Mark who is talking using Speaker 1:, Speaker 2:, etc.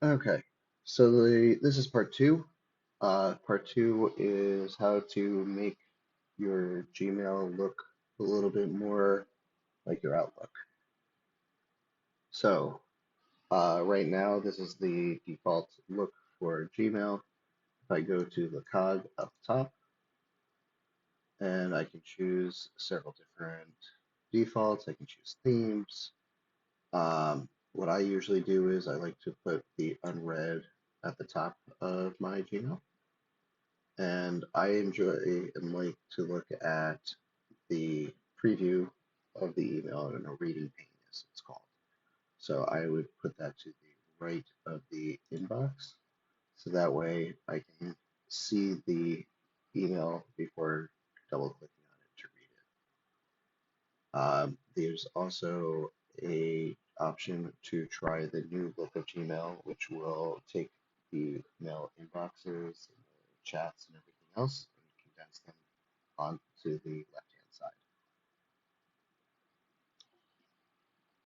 Speaker 1: Okay, so this is part two. Part two is how to make your Gmail look a little bit more like your Outlook. So right now, this is the default look for Gmail. If I go to the cog up top, and I can choose several different defaults. I can choose themes. What I usually do is I like to put the unread at the top of my Gmail. And I enjoy and like to look at the preview of the email in a reading pane, as it's called. So I would put that to the right of the inbox, so that way I can see the email before double clicking on it to read it. There's also a option to try the new look of Gmail, which will take the email inboxes and the chats and everything else and condense them onto the left-hand